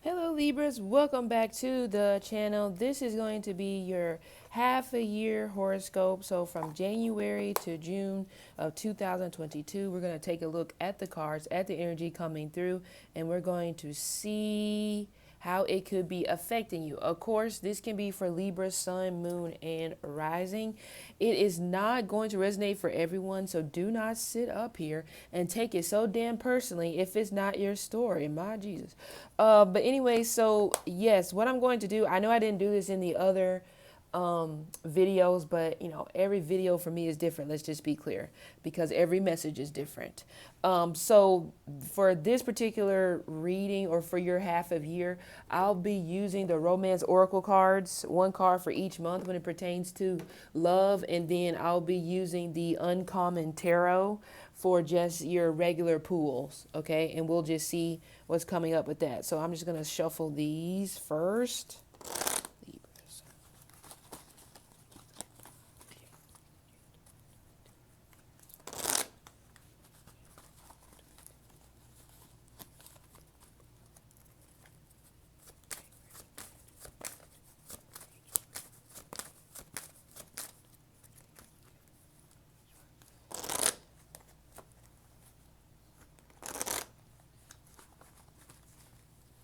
Hello Libras, welcome back to the channel. This is going to be your half a year horoscope. So from January to June of 2022, we're going to take a look at the cards, at the energy coming through, and we're going to see how it could be affecting you. Of course, this can be for Libra, Sun, Moon, and Rising. It is not going to resonate for everyone, so do not sit up here and take it so damn personally if it's not your story. My Jesus. But anyway, so yes, what I'm going to do, I know I didn't do this in the other videos, but every video for me is different. Let's just be clear, because every message is different. So for this particular reading, or for your half of year, I'll be using the romance oracle cards, one card for each month when it pertains to love, and then I'll be using the uncommon tarot for just your regular pools. Okay, and we'll just see what's coming up with that. So I'm just going to shuffle these first.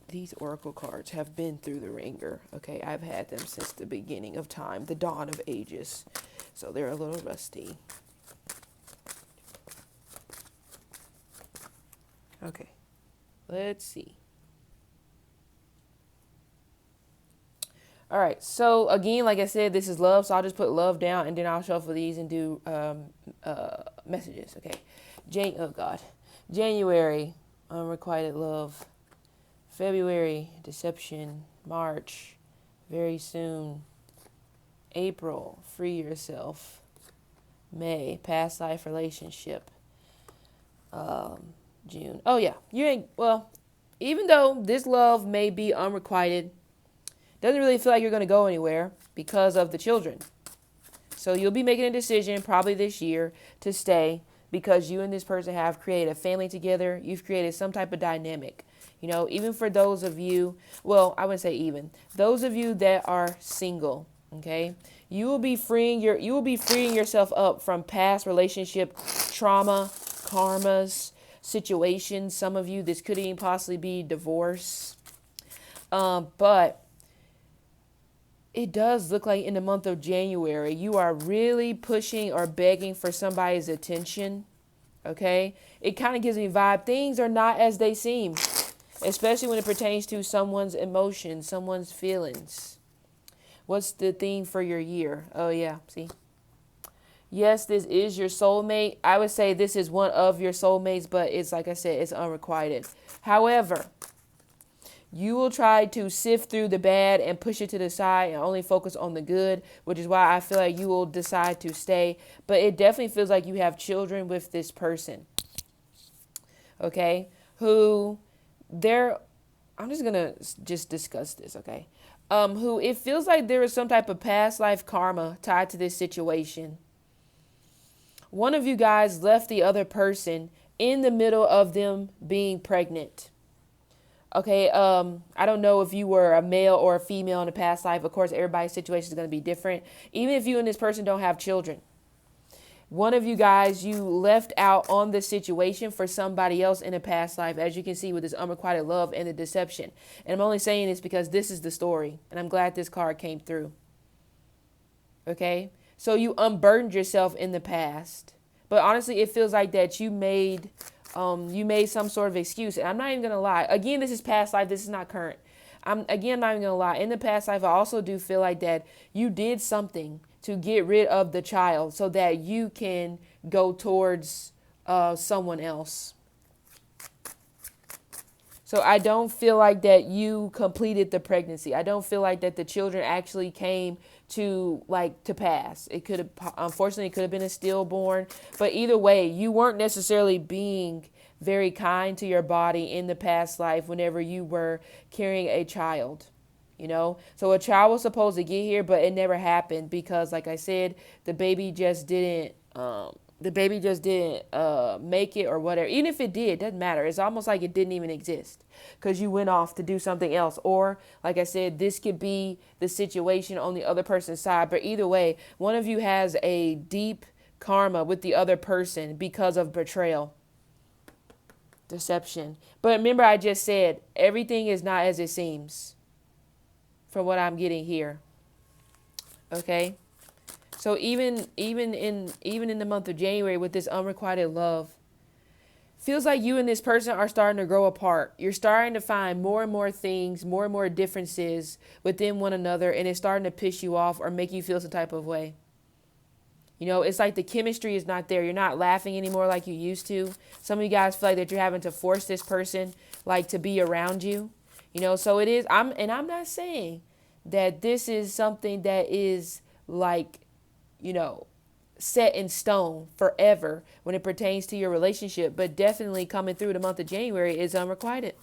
These oracle cards have been through the ringer. Okay, I've had them since the beginning of time, the dawn of ages. So they're a little rusty. Okay, let's see. All right, so again, like I said, this is love, so I'll just put love down, and then I'll shuffle these and do messages. Okay, oh God, January, unrequited love. February, deception. March, very soon. April, free yourself. May, past life relationship. June. Oh yeah, you ain't, well, even though this love may be unrequited, doesn't really feel like you're going to go anywhere because of the children. So you'll be making a decision probably this year to stay, because you and this person have created a family together. You've created some type of dynamic. Even for those of you, well, I wouldn't say even, those of you that are single, okay, you will be freeing yourself up from past relationship trauma, karmas, situations. Some of you, this could even possibly be divorce. But it does look like in the month of January, you are really pushing or begging for somebody's attention. Okay, it kind of gives me vibe. Things are not as they seem, especially when it pertains to someone's emotions, someone's feelings. What's the theme for your year? Oh, yeah. See? Yes, this is your soulmate. I would say this is one of your soulmates, but it's like I said, it's unrequited. However, you will try to sift through the bad and push it to the side and only focus on the good, which is why I feel like you will decide to stay. But it definitely feels like you have children with this person. Okay? I'm just going to just discuss this, okay? Who it feels like there is some type of past life karma tied to this situation. One of you guys left the other person in the middle of them being pregnant. Okay, I don't know if you were a male or a female in a past life. Of course, everybody's situation is going to be different. Even if you and this person don't have children. One of you guys, you left out on the situation for somebody else in a past life, as you can see with this unrequited love and the deception. And I'm only saying this because this is the story, and I'm glad this card came through. Okay? So you unburdened yourself in the past. But honestly, it feels like that you made some sort of excuse. And I'm not even going to lie. Again, this is past life. This is not current. I'm not even going to lie. In the past life, I also do feel like that you did something to get rid of the child so that you can go towards someone else. So I don't feel like that you completed the pregnancy. I don't feel like that the children actually came to pass. It could have, unfortunately, it could have been a stillborn. But either way, you weren't necessarily being very kind to your body in the past life whenever you were carrying a child. So a child was supposed to get here, but it never happened because, like I said, the baby just didn't the baby just didn't make it or whatever. Even if it did, doesn't matter. It's almost like it didn't even exist because you went off to do something else. Or, like I said, this could be the situation on the other person's side. But either way, one of you has a deep karma with the other person because of betrayal, deception. But remember, I just said everything is not as it seems from what I'm getting here. Okay? So even in the month of January with this unrequited love, feels like you and this person are starting to grow apart. You're starting to find more and more things, more and more differences within one another, and it's starting to piss you off or make you feel some type of way. You know, it's like the chemistry is not there. You're not laughing anymore like you used to. Some of you guys feel like that you're having to force this person like to be around you. You know, so it is. I'm not saying that this is something that is like, you know, set in stone forever when it pertains to your relationship, but definitely coming through the month of January is unrequited.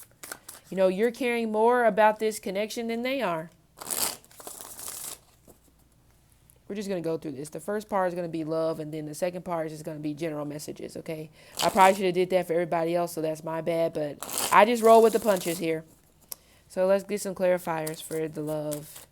You know, you're caring more about this connection than they are. We're just going to go through this. The first part is going to be love, and then the second part is just going to be general messages, okay? I probably should have did that for everybody else, so that's my bad, but I just roll with the punches here. So let's get some clarifiers for the love.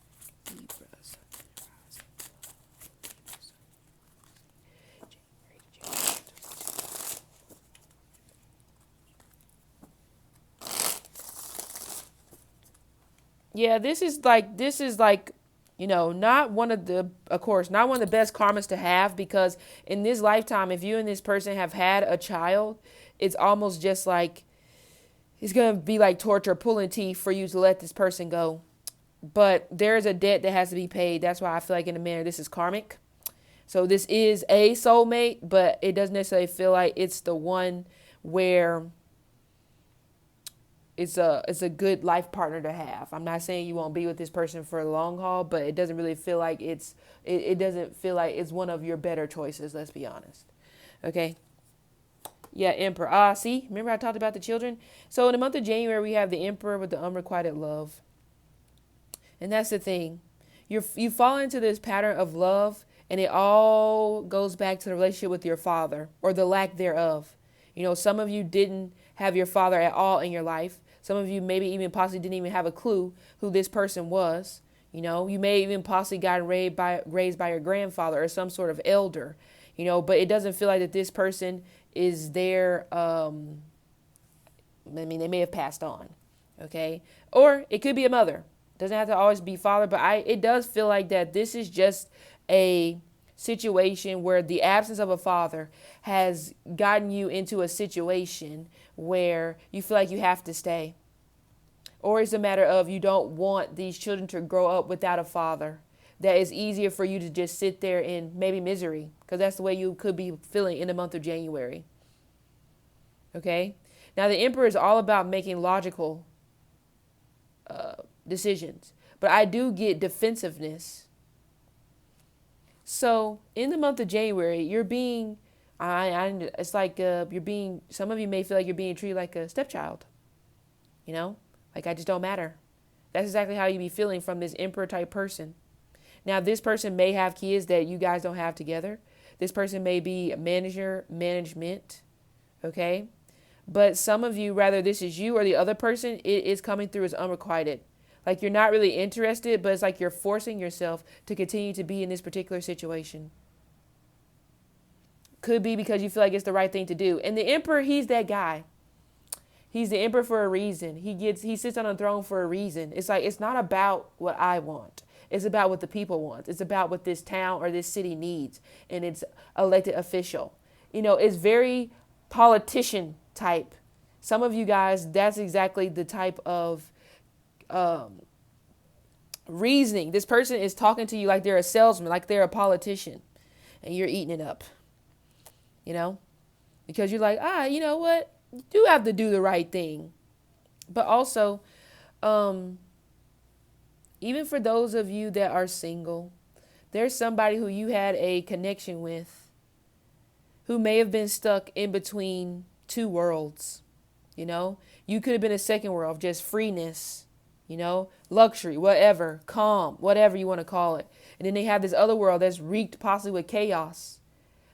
Yeah, this is like, you know, not one of the, of course, not one of the best karmas to have, because in this lifetime, if you and this person have had a child, it's almost just like, it's going to be like torture, pulling teeth for you to let this person go. But there's a debt that has to be paid. That's why I feel like in a manner, this is karmic. So this is a soulmate, but it doesn't necessarily feel like it's the one where it's a good life partner to have. I'm not saying you won't be with this person for a long haul, but it doesn't really feel like it doesn't feel like it's one of your better choices, let's be honest. Okay. Yeah, Emperor. See, remember I talked about the children? So in the month of January, we have the Emperor with the unrequited love. And that's the thing. You fall into this pattern of love, and it all goes back to the relationship with your father, or the lack thereof. You know, some of you didn't have your father at all in your life. Some of you maybe even possibly didn't even have a clue who this person was. You know, you may even possibly gotten raised by your grandfather or some sort of elder, you know, but it doesn't feel like that this person is there. I mean, they may have passed on. Okay. Or it could be a mother. Doesn't have to always be father, but it does feel like that this is just a situation where the absence of a father has gotten you into a situation where you feel like you have to stay. Or it's a matter of you don't want these children to grow up without a father. That is easier for you to just sit there in maybe misery, because that's the way you could be feeling in the month of January. Okay? Now, the Emperor is all about making logical decisions, but I do get defensiveness. So in the month of January, you're being, it's like you're being, some of you may feel like you're being treated like a stepchild, you know, like I just don't matter. That's exactly how you be feeling from this Emperor type person. Now, this person may have kids that you guys don't have together. This person may be a management, okay? But some of you, rather this is you or the other person, it is coming through as unrequited. Like you're not really interested, but it's like you're forcing yourself to continue to be in this particular situation. Could be because you feel like it's the right thing to do. And the Emperor, he's that guy. He's the Emperor for a reason. He sits on a throne for a reason. It's like, it's not about what I want. It's about what the people want. It's about what this town or this city needs and its elected official. You know, it's very politician type. Some of you guys, that's exactly the type of reasoning. This person is talking to you like they're a salesman, like they're a politician, and you're eating it up, you know, because you're like, you know what? You do have to do the right thing. But also, even for those of you that are single, there's somebody who you had a connection with who may have been stuck in between two worlds. You know, you could have been a second world, just freeness, you know, luxury, whatever, calm, whatever you want to call it. And then they have this other world that's wreaked possibly with chaos.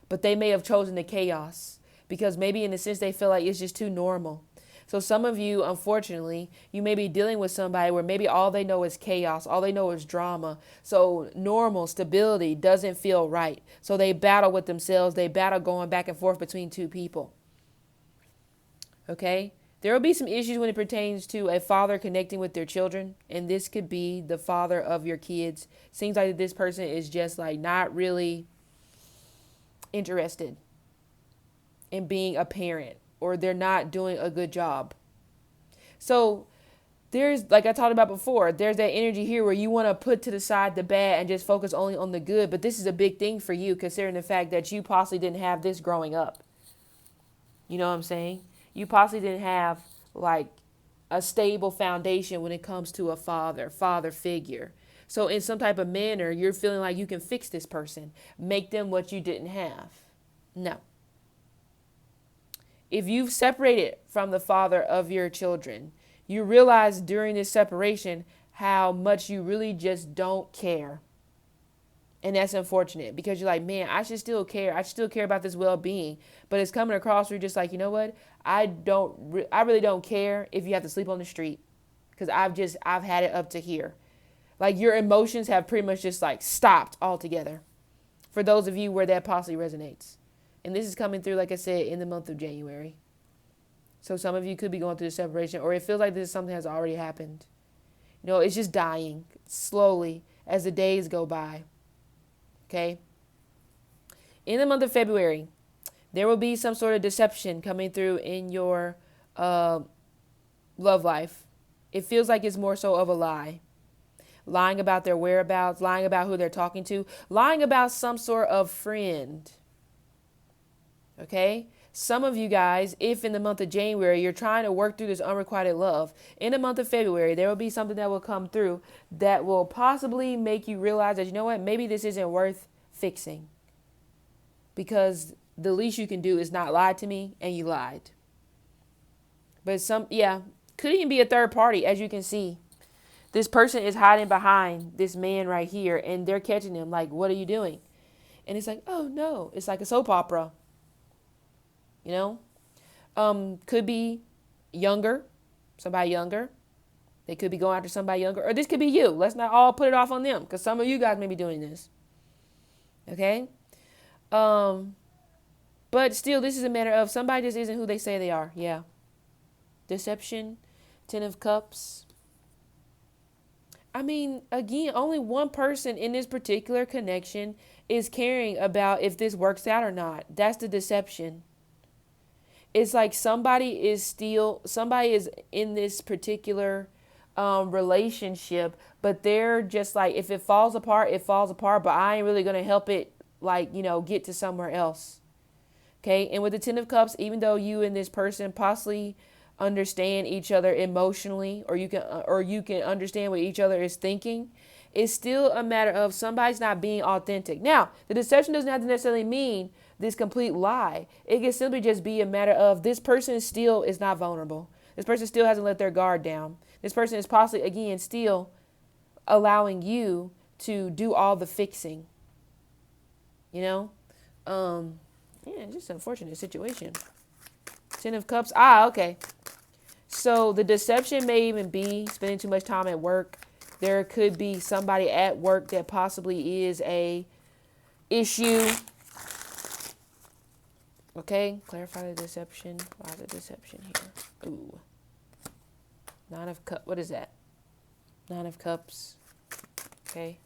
but they may have chosen the chaos because maybe in a sense they feel like it's just too normal. So some of you, unfortunately, you may be dealing with somebody where maybe all they know is chaos. All they know is drama. So normal stability doesn't feel right. So they battle with themselves. They battle going back and forth between two people. Okay? There will be some issues when it pertains to a father connecting with their children. And this could be the father of your kids. Seems like this person is just like not really interested in being a parent, or they're not doing a good job. So there's, like I talked about before, there's that energy here where you want to put to the side the bad and just focus only on the good. But this is a big thing for you, considering the fact that you possibly didn't have this growing up. You know what I'm saying? You possibly didn't have like a stable foundation when it comes to a father figure. So in some type of manner, you're feeling like you can fix this person, make them what you didn't have. No. If you've separated from the father of your children, you realize during this separation how much you really just don't care. And that's unfortunate because you're like, man, I should still care. I should still care about this well-being. But it's coming across where you're just like, you know what? I really don't care if you have to sleep on the street because I've had it up to here. Like your emotions have pretty much just like stopped altogether. For those of you where that possibly resonates. And this is coming through, like I said, in the month of January. So some of you could be going through the separation, or it feels like this is something that's already happened. You know, it's just dying slowly as the days go by. Okay? In the month of February, there will be some sort of deception coming through in your love life. It feels like it's more so of a lie. Lying about their whereabouts, lying about who they're talking to, lying about some sort of friend. Okay? Some of you guys, if in the month of January, you're trying to work through this unrequited love, in the month of February, there will be something that will come through that will possibly make you realize that, you know what, maybe this isn't worth fixing. Because the least you can do is not lie to me, and you lied. But could even be a third party, as you can see. This person is hiding behind this man right here, and they're catching him like, what are you doing? And it's like, oh no, it's like a soap opera. You know, could be younger, somebody younger. They could be going after somebody younger, or this could be you. Let's not all put it off on them because some of you guys may be doing this. Okay. But still, this is a matter of somebody just isn't who they say they are. Yeah. Deception, 10 of Cups. I mean, again, only one person in this particular connection is caring about if this works out or not. That's the deception. It's like somebody is in this particular relationship, but they're just like, if it falls apart, it falls apart, but I ain't really going to help it, like, you know, get to somewhere else. Okay. And with the 10 of Cups, even though you and this person possibly understand each other emotionally, or you can understand what each other is thinking, it's still a matter of somebody's not being authentic. Now, the deception doesn't have to necessarily mean this complete lie. It can simply just be a matter of this person still is not vulnerable. This person still hasn't let their guard down. This person is possibly, again, still allowing you to do all the fixing. You know? Just an unfortunate situation. 10 of Cups. Okay. So the deception may even be spending too much time at work. There could be somebody at work that possibly is a issue. Okay, clarify the deception. Why is the deception here? Ooh. 9 of Cups. What is that? 9 of Cups. Okay.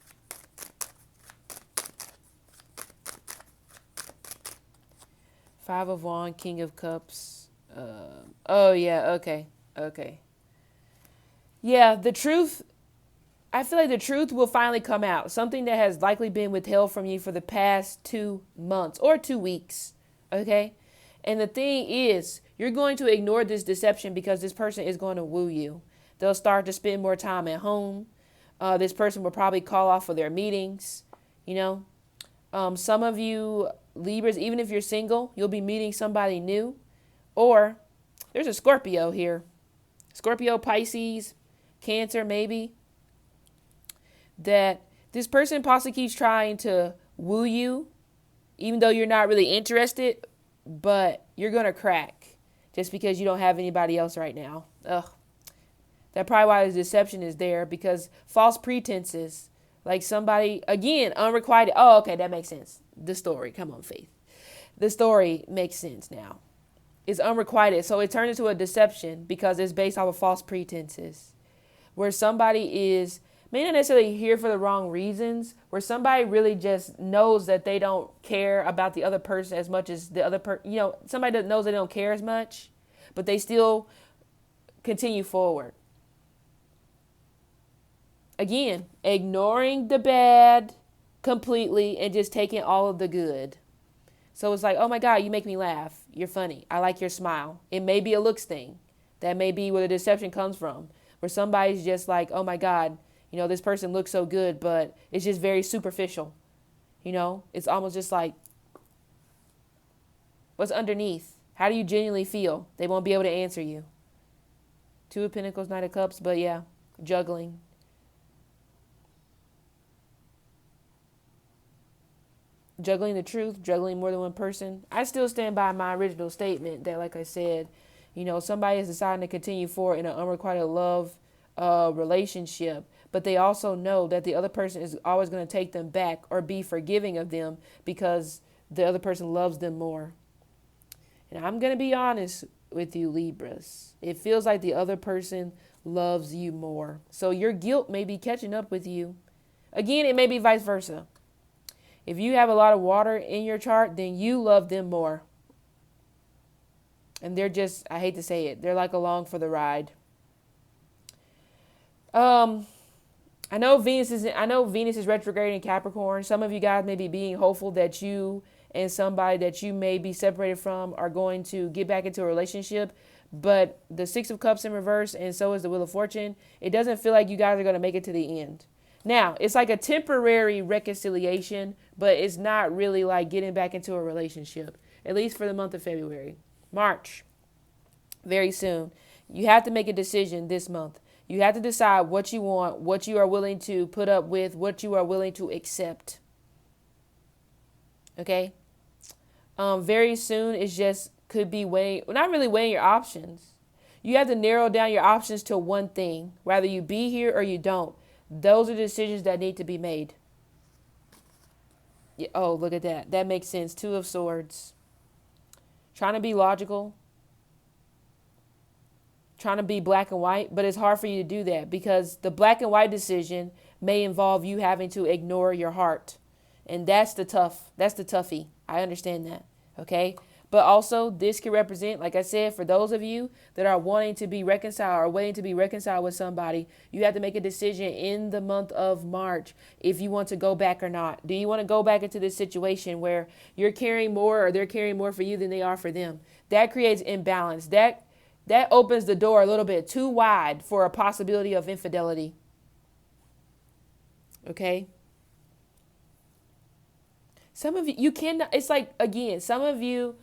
Five of Wands, King of Cups. Okay. Yeah, the truth. I feel like the truth will finally come out. Something that has likely been withheld from you for the past 2 months or 2 weeks. Okay. And the thing is, you're going to ignore this deception because this person is going to woo you. They'll start to spend more time at home. This person will probably call off for their meetings. You know, some of you Libras, even if you're single, you'll be meeting somebody new. Or there's a Scorpio here. Scorpio, Pisces, Cancer, maybe. That this person possibly keeps trying to woo you, even though you're not really interested, but you're going to crack just because you don't have anybody else right now. Ugh. That's probably why the deception is there, because false pretenses, like somebody, again, unrequited. Oh, okay, that makes sense. The story, come on, Faith. The story makes sense now. It's unrequited, so it turns into a deception because it's based off of false pretenses, where somebody may not necessarily here for the wrong reasons, where somebody really just knows that they don't care about the other person as much as the other person, somebody that knows they don't care as much, but they still continue forward. Again, ignoring the bad completely and just taking all of the good. So it's like, oh my God, you make me laugh. You're funny. I like your smile. It may be a looks thing. That may be where the deception comes from, where somebody's just like, oh my God, this person looks so good, but it's just very superficial. It's almost just like, what's underneath? How do you genuinely feel? They won't be able to answer you. Two of Pentacles, Knight of Cups, but yeah, juggling. Juggling the truth, juggling more than one person. I still stand by my original statement that, like I said, somebody is deciding to continue forward in an unrequited love relationship, but they also know that the other person is always going to take them back or be forgiving of them because the other person loves them more. And I'm going to be honest with you, Libras. It feels like the other person loves you more. So your guilt may be catching up with you. Again, it may be vice versa. If you have a lot of water in your chart, then you love them more. And they're just, I hate to say it, they're like along for the ride. I know Venus is retrograde in Capricorn. Some of you guys may be being hopeful that you and somebody that you may be separated from are going to get back into a relationship. But the Six of Cups in reverse, and so is the Wheel of Fortune. It doesn't feel like you guys are going to make it to the end. Now, it's like a temporary reconciliation, but it's not really like getting back into a relationship, at least for the month of February. March, very soon. You have to make a decision this month. You have to decide what you want, what you are willing to put up with, what you are willing to accept. Okay? Very soon, it's just could be not really weighing your options. You have to narrow down your options to one thing, whether you be here or you don't. Those are decisions that need to be made. Yeah, oh, look at that. That makes sense. Two of Swords. Trying to be logical. Trying to be black and white. But it's hard for you to do that because the black and white decision may involve you having to ignore your heart. And that's the toughie. I understand that. Okay. But also this can represent, like I said, for those of you that are wanting to be reconciled or waiting to be reconciled with somebody, you have to make a decision in the month of March if you want to go back or not. Do you want to go back into this situation where you're carrying more or they're carrying more for you than they are for them? That creates imbalance. That opens the door a little bit too wide for a possibility of infidelity. Okay? Some of you cannot, it's like, again, some of you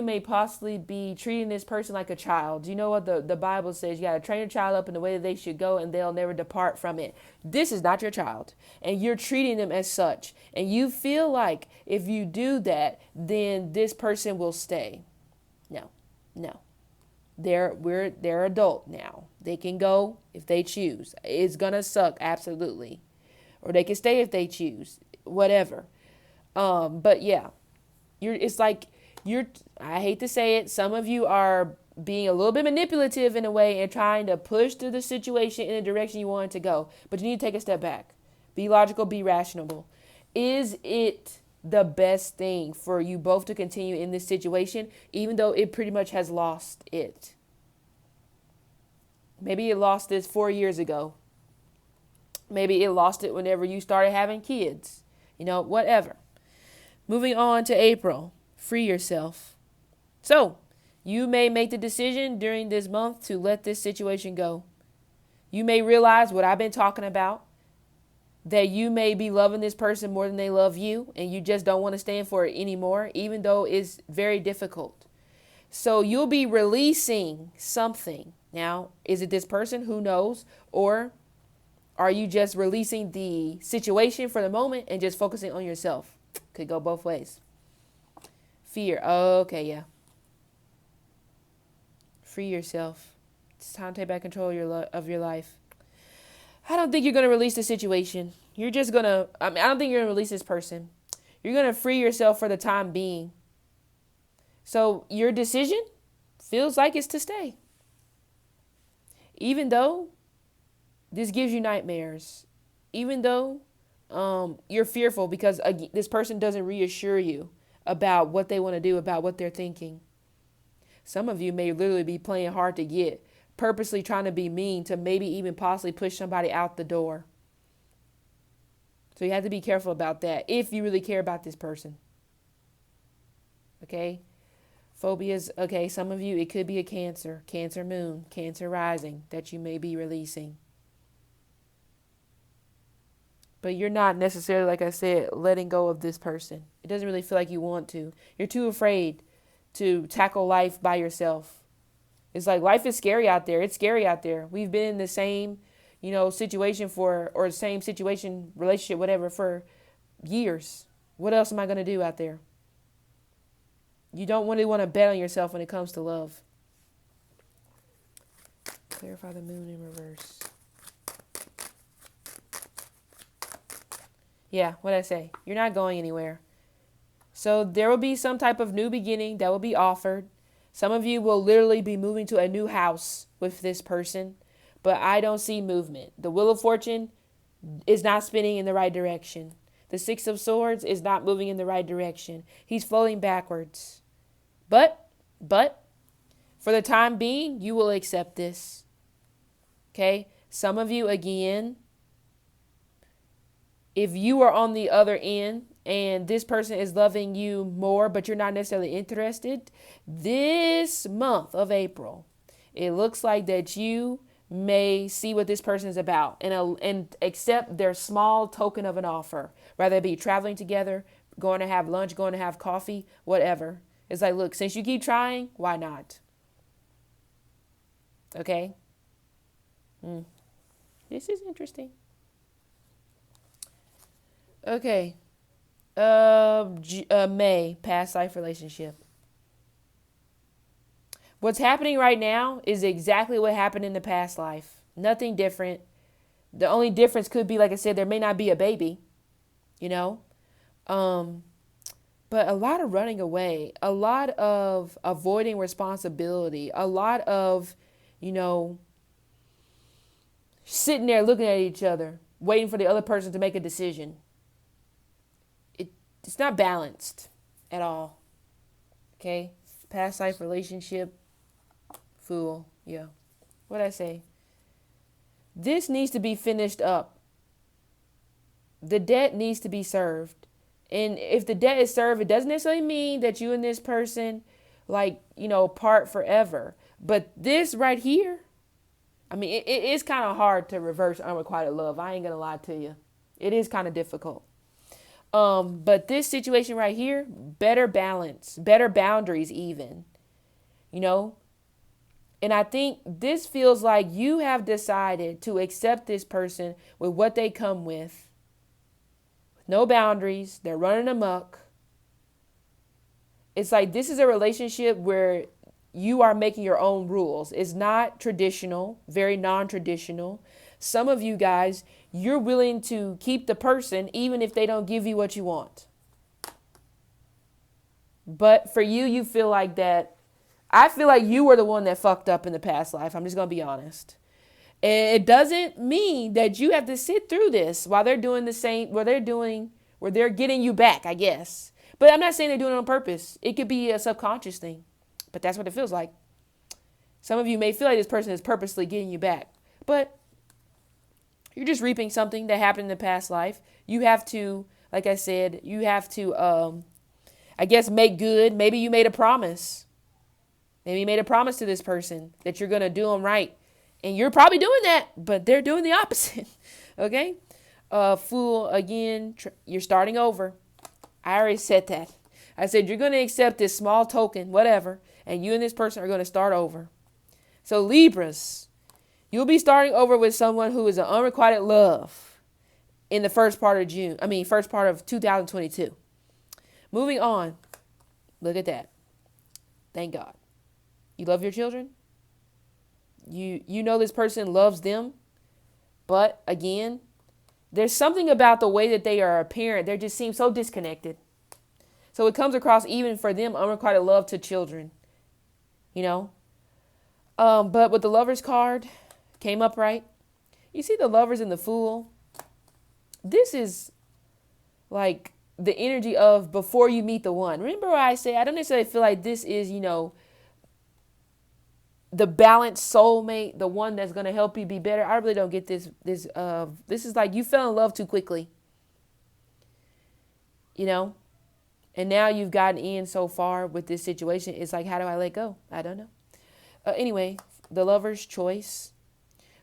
may possibly be treating this person like a child. You know what the Bible says? You got to train a child up in the way that they should go and they'll never depart from it. This is not your child. And you're treating them as such. And you feel like if you do that, then this person will stay. No. They're adult now. They can go if they choose. It's going to suck. Absolutely. Or they can stay if they choose. Whatever. But yeah, I hate to say it, some of you are being a little bit manipulative in a way and trying to push through the situation in the direction you want it to go. But you need to take a step back. Be logical, be rational. Is it the best thing for you both to continue in this situation, even though it pretty much has lost it? Maybe it lost this 4 years ago. Maybe it lost it whenever you started having kids. Whatever. Moving on to April. Free yourself. So, you may make the decision during this month to let this situation go. You may realize what I've been talking about, that you may be loving this person more than they love you, and you just don't want to stand for it anymore, even though it's very difficult. So you'll be releasing something. Now, is it this person? Who knows? Or are you just releasing the situation for the moment and just focusing on yourself? Could go both ways. Fear. Okay, yeah. Free yourself. It's time to take back control of your life. I don't think you're going to release the situation. You're just going to, I don't think you're going to release this person. You're going to free yourself for the time being. So your decision feels like it's to stay. Even though this gives you nightmares. Even though you're fearful because this person doesn't reassure you about what they want to do, about what they're thinking. Some of you may literally be playing hard to get, purposely trying to be mean to maybe even possibly push somebody out the door. So you have to be careful about that if you really care about this person. Okay? Phobias, okay, some of you, it could be a Cancer moon, Cancer rising that you may be releasing. But you're not necessarily, like I said, letting go of this person. It doesn't really feel like you want to. You're too afraid to tackle life by yourself. It's like life is scary out there. It's scary out there. We've been in the same, situation or the same situation, relationship, whatever, for years. What else am I going to do out there? You don't really want to bet on yourself when it comes to love. Clarify the moon in reverse. Yeah, what'd I say? You're not going anywhere. So there will be some type of new beginning that will be offered. Some of you will literally be moving to a new house with this person, but I don't see movement. The Wheel of Fortune is not spinning in the right direction. The Six of Swords is not moving in the right direction. He's floating backwards. But, for the time being, you will accept this. Okay? Some of you, again, if you are on the other end and this person is loving you more, but you're not necessarily interested, this month of April, it looks like that you may see what this person is about and accept their small token of an offer, whether it be traveling together, going to have lunch, going to have coffee, whatever. It's like, look, since you keep trying, why not? Okay? This is interesting. Okay. May, past life relationship. What's happening right now is exactly what happened in the past life. Nothing different. The only difference could be, like I said, there may not be a baby, but a lot of running away, a lot of avoiding responsibility, a lot of, sitting there looking at each other, waiting for the other person to make a decision. It's not balanced at all. Okay? Past life relationship, Fool. Yeah. What'd I say? This needs to be finished up. The debt needs to be served. And if the debt is served, it doesn't necessarily mean that you and this person, part forever. But this right here, it is kind of hard to reverse unrequited love. I ain't going to lie to you. It is kind of difficult. But this situation right here, better balance, better boundaries even, And I think this feels like you have decided to accept this person with what they come with. No boundaries. They're running amok. It's like this is a relationship where you are making your own rules. It's not traditional, very non-traditional. Some of you guys, you're willing to keep the person even if they don't give you what you want. But for you, you feel like that. I feel like you were the one that fucked up in the past life. I'm just going to be honest. And it doesn't mean that you have to sit through this while they're doing the same, where they're getting you back, I guess. But I'm not saying they're doing it on purpose. It could be a subconscious thing, but that's what it feels like. Some of you may feel like this person is purposely getting you back, but you're just reaping something that happened in the past life. You have to, like I said, make good. Maybe you made a promise. Maybe you made a promise to this person that you're going to do them right. And you're probably doing that, but they're doing the opposite. Okay? Fool, again, you're starting over. I already said that. I said you're going to accept this small token, whatever, and you and this person are going to start over. So Libras, you'll be starting over with someone who is an unrequited love in the first part of 2022. Moving on. Look at that. Thank God. You love your children? You know this person loves them, but again, there's something about the way that they are a parent. They just seem so disconnected. So it comes across even for them unrequited love to children, you know. But with the Lovers card, came up right. You see the Lovers and the Fool. This is like the energy of before you meet the one. Remember what I said? I don't necessarily feel like this is, the balanced soulmate, the one that's going to help you be better. I really don't get this. This is like you fell in love too quickly, and now you've gotten in so far with this situation. It's like, how do I let go? I don't know. Anyway, the Lover's choice.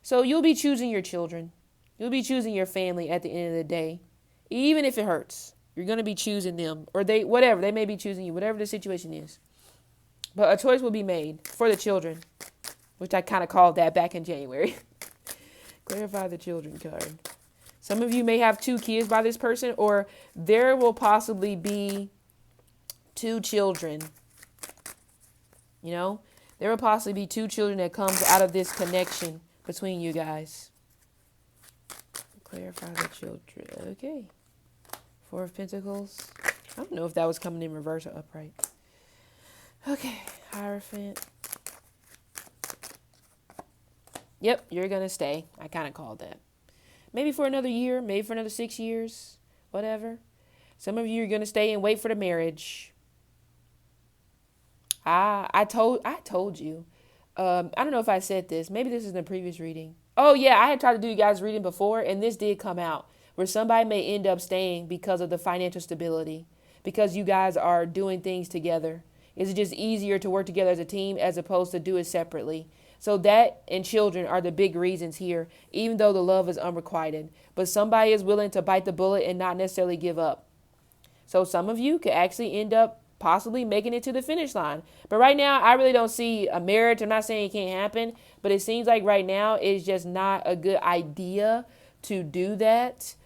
So you'll be choosing your children. You'll be choosing your family at the end of the day, even if it hurts. You're going to be choosing them, or they may be choosing you, whatever the situation is. But a choice will be made for the children, which I kind of called that back in January. Clarify the children card. Some of you may have 2 kids by this person, or there will possibly be 2 children. There will possibly be 2 children that comes out of this connection between you guys. Clarify the children. Okay. 4 of Pentacles. I don't know if that was coming in reverse or upright. Okay, Hierophant. Yep, you're going to stay. I kind of called that. Maybe for another year, maybe for another 6 years, whatever. Some of you are going to stay and wait for the marriage. I told you. I don't know if I said this. Maybe this is in the previous reading. Oh, yeah, I had tried to do you guys reading before, and this did come out, where somebody may end up staying because of the financial stability, because you guys are doing things together. It's just easier to work together as a team as opposed to do it separately. So that and children are the big reasons here, even though the love is unrequited. But somebody is willing to bite the bullet and not necessarily give up. So some of you could actually end up possibly making it to the finish line. But right now, I really don't see a marriage. I'm not saying it can't happen, but it seems like right now it's just not a good idea to do that.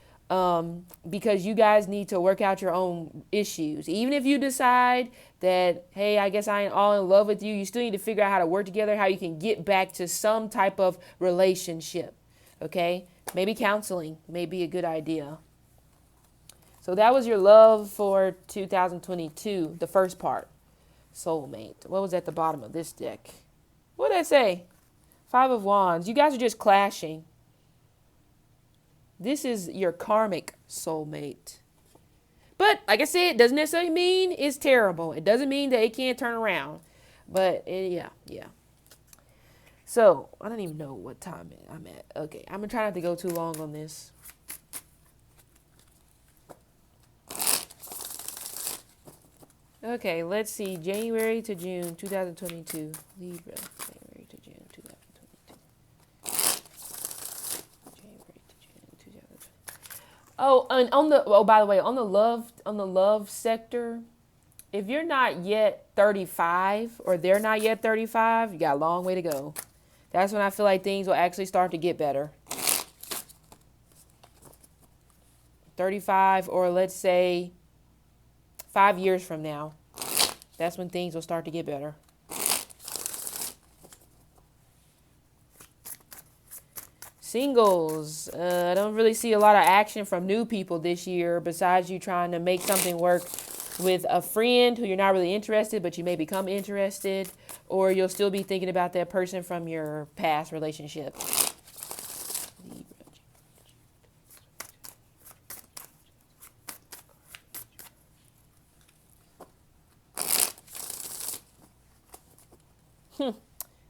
Because you guys need to work out your own issues. Even if you decide that, hey, I guess I ain't all in love with you, you still need to figure out how to work together, how you can get back to some type of relationship. Okay? Maybe counseling may be a good idea. So that was your love for 2022, the first part. Soulmate. What was at the bottom of this deck? What did I say? 5 of Wands. You guys are just clashing. This is your karmic soulmate. But like I said, it doesn't necessarily mean it's terrible. It doesn't mean that it can't turn around. But yeah. So I don't even know what time I'm at. Okay, I'm going to try not to go too long on this. Okay, let's see. January to June 2022. Libra. January to June 2022. Oh, and by the way, on the love sector, if you're not yet 35 or they're not yet 35, you got a long way to go. That's when I feel like things will actually start to get better. 35, or let's say 5 years from now, that's when things will start to get better. Singles, I don't really see a lot of action from new people this year besides you trying to make something work with a friend who you're not really interested, but you may become interested, or you'll still be thinking about that person from your past relationship.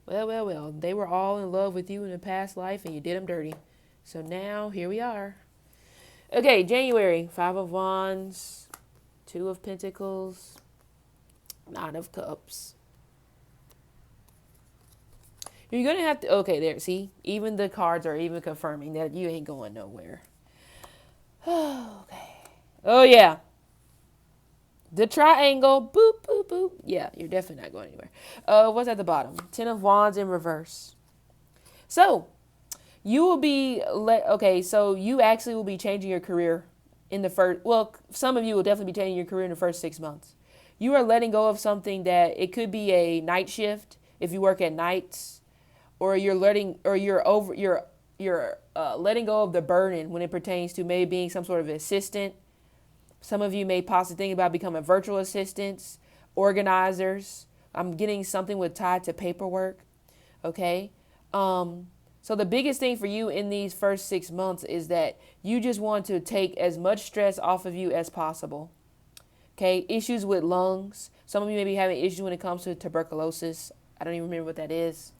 Well. They were all in love with you in a past life and you did them dirty. So now, here we are. Okay, January. 5 of Wands. 2 of Pentacles. 9 of Cups. You're going to have to... Okay, there. See? Even the cards are even confirming that you ain't going nowhere. Okay. Oh, yeah. The triangle, boop, boop, boop. Yeah, you're definitely not going anywhere. What's at the bottom? 10 of Wands in reverse. So, you will be, so you actually will be changing your career in the first, well, some of you will definitely be changing your career in the first 6 months. You are letting go of something that it could be a night shift if you work at nights, or you're letting go of the burden when it pertains to maybe being some sort of assistant. Some of you may possibly think about becoming virtual assistants, organizers. I'm getting something with tied to paperwork. Okay. So the biggest thing for you in these first 6 months is that you just want to take as much stress off of you as possible. Okay. Issues with lungs. Some of you may be having issues when it comes to tuberculosis. I don't even remember what that is.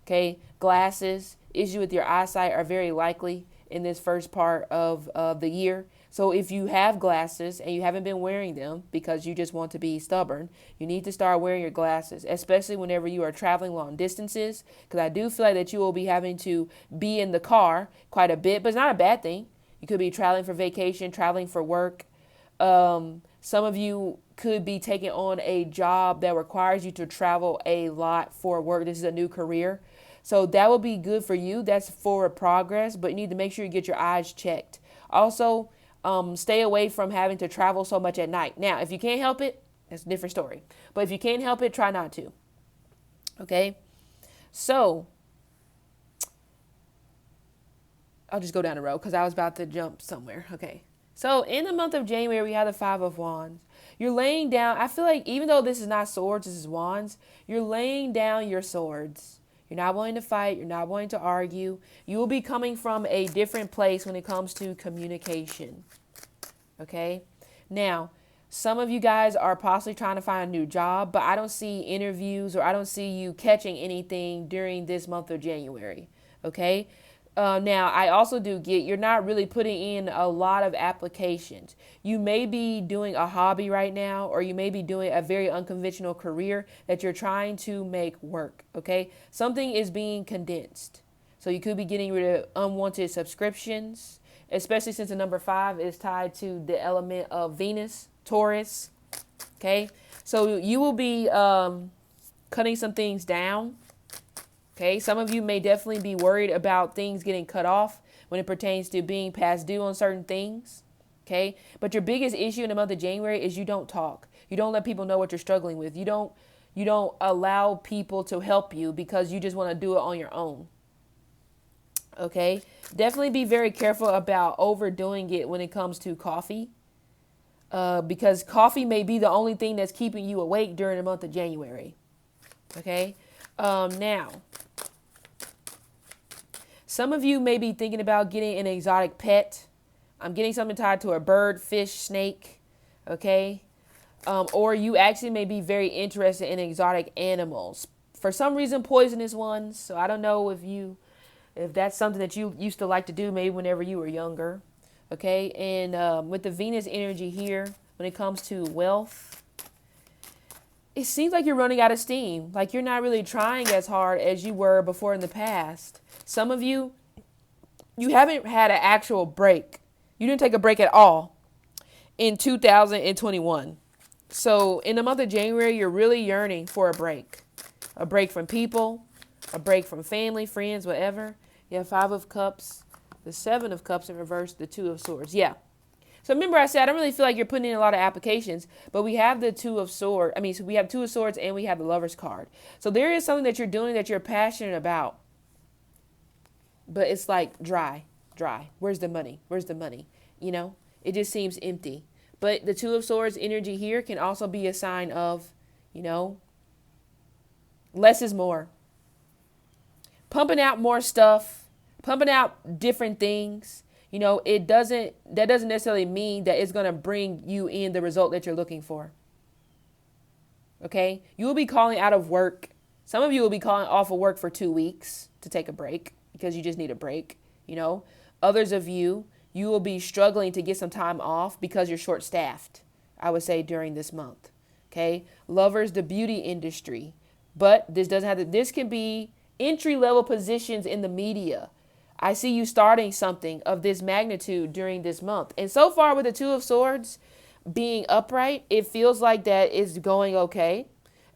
Okay. Glasses. Issues with your eyesight are very likely in this first part of the year. So if you have glasses and you haven't been wearing them because you just want to be stubborn, you need to start wearing your glasses, especially whenever you are traveling long distances, because I do feel like that you will be having to be in the car quite a bit, but it's not a bad thing. You could be traveling for vacation, traveling for work. Some of you could be taking on a job that requires you to travel a lot for work. This is a new career. So that will be good for you. That's forward progress, but you need to make sure you get your eyes checked. Also, stay away from having to travel so much at night. Now, if you can't help it, that's a different story. But if you can't help it, try not to. Okay? So, I'll just go down the road because I was about to jump somewhere. Okay. So, in the month of January, we have the 5 of Wands. You're laying down, I feel like even though this is not swords, this is wands, you're laying down your swords. You're not willing to fight. You're not willing to argue. You will be coming from a different place when it comes to communication. Okay? Now, some of you guys are possibly trying to find a new job, but I don't see interviews or I don't see you catching anything during this month of January. Okay? Now, I also do get you're not really putting in a lot of applications. You may be doing a hobby right now, or you may be doing a very unconventional career that you're trying to make work. Okay. Something is being condensed. So you could be getting rid of unwanted subscriptions, especially since the number 5 is tied to the element of Venus, Taurus. Okay. So you will be cutting some things down. Okay, some of you may definitely be worried about things getting cut off when it pertains to being past due on certain things. Okay, but your biggest issue in the month of January is you don't talk. You don't let people know what you're struggling with. You don't allow people to help you because you just want to do it on your own. Okay, definitely be very careful about overdoing it when it comes to coffee, because coffee may be the only thing that's keeping you awake during the month of January. Okay, now. Some of you may be thinking about getting an exotic pet. I'm getting something tied to a bird, fish, snake, okay? Or you actually may be very interested in exotic animals. For some reason, poisonous ones. So I don't know if that's something that you used to like to do maybe whenever you were younger, okay? And with the Venus energy here, when it comes to wealth, it seems like you're running out of steam. Like you're not really trying as hard as you were before in the past. Some of you haven't had an actual break. You didn't take a break at all in 2021. So in the month of January, you're really yearning for a break from people, a break from family, friends, whatever. You have 5 of Cups, the 7 of Cups in reverse, the 2 of Swords. Yeah. So remember I said, I don't really feel like you're putting in a lot of applications, but we have the 2 of Swords. So we have 2 of Swords and we have the Lover's card. So there is something that you're doing that you're passionate about. But it's like dry. Where's the money? You know, it just seems empty. But the 2 of Swords energy here can also be a sign of, you know, less is more. Pumping out more stuff, pumping out different things. You know, that doesn't necessarily mean that it's going to bring you in the result that you're looking for. Okay. You will be calling out of work. Some of you will be calling off of work for 2 weeks to take a break. Because you just need a break, you know. Others of you will be struggling to get some time off because you're short-staffed, I would say, during this month. Okay. Lovers, the beauty industry. But this doesn't have to, this can be entry-level positions in the media. I see you starting something of this magnitude during this month. And so far with the 2 of Swords being upright, it feels like that is going okay.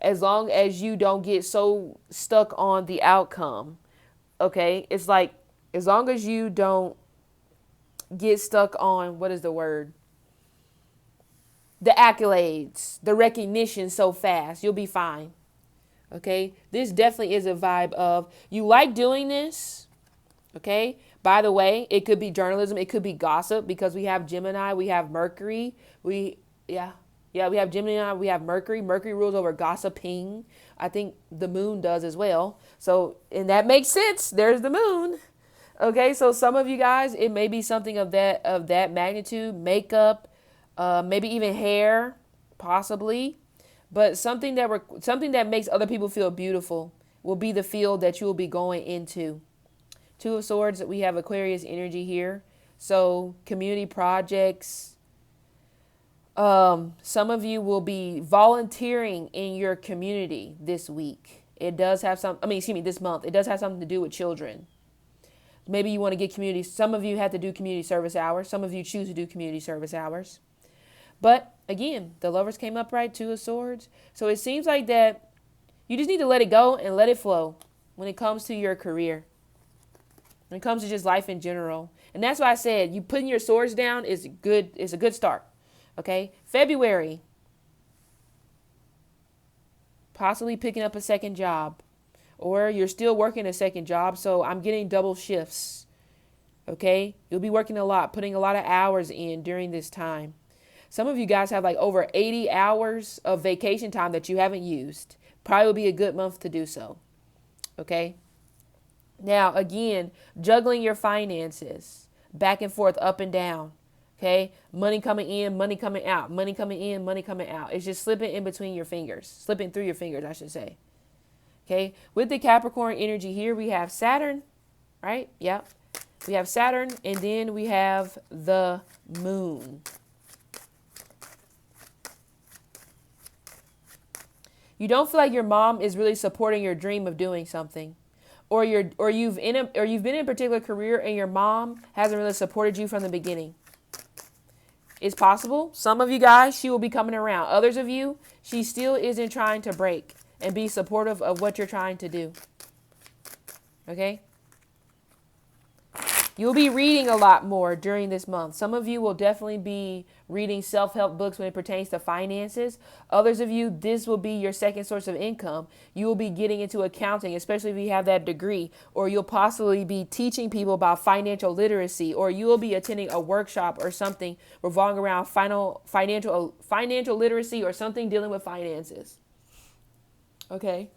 As long as you don't get so stuck on the outcome. Okay, it's like as long as you don't get stuck on, what is the word? The accolades, the recognition so fast. You'll be fine. Okay. This definitely is a vibe of you like doing this. Okay. By the way, it could be journalism. It could be gossip because we have Gemini, we have Mercury. We have Gemini, we have Mercury. Mercury rules over gossiping. I think the moon does as well. So, and that makes sense. There's the moon. Okay, so some of you guys, it may be something of that magnitude, makeup, maybe even hair, possibly, but something that makes other people feel beautiful will be the field that you will be going into. Two of Swords, we have Aquarius energy here. So community projects. Some of you will be volunteering in your community this week. It does have this month. It does have something to do with children. Maybe you want to get community. Some of you have to do community service hours. Some of you choose to do community service hours. But again, the Lovers came up right, Two of Swords. So it seems like that you just need to let it go and let it flow when it comes to your career. When it comes to just life in general. And that's why I said you putting your swords down is good. It's a good start. Okay. February. Possibly picking up a second job. Or you're still working a second job. So I'm getting double shifts. Okay. You'll be working a lot, putting a lot of hours in during this time. Some of you guys have like over 80 hours of vacation time that you haven't used. Probably will be a good month to do so. Okay. Now, again, juggling your finances back and forth, up and down. Okay. Money coming in, money coming out, money coming in, money coming out. It's just slipping in between your fingers, slipping through your fingers, I should say. Okay. With the Capricorn energy here, we have Saturn, right? Yep. We have Saturn, and then we have the moon. You don't feel like your mom is really supporting your dream of doing something. Or you've been in a particular career and your mom hasn't really supported you from the beginning. It's possible. Some of you guys, she will be coming around. Others of you, she still isn't trying to break and be supportive of what you're trying to do. Okay? You'll be reading a lot more during this month. Some of you will definitely be reading self-help books when it pertains to finances. Others of you, this will be your second source of income. You will be getting into accounting, especially if you have that degree, or you'll possibly be teaching people about financial literacy, or you will be attending a workshop or something revolving around financial literacy or something dealing with finances. Okay.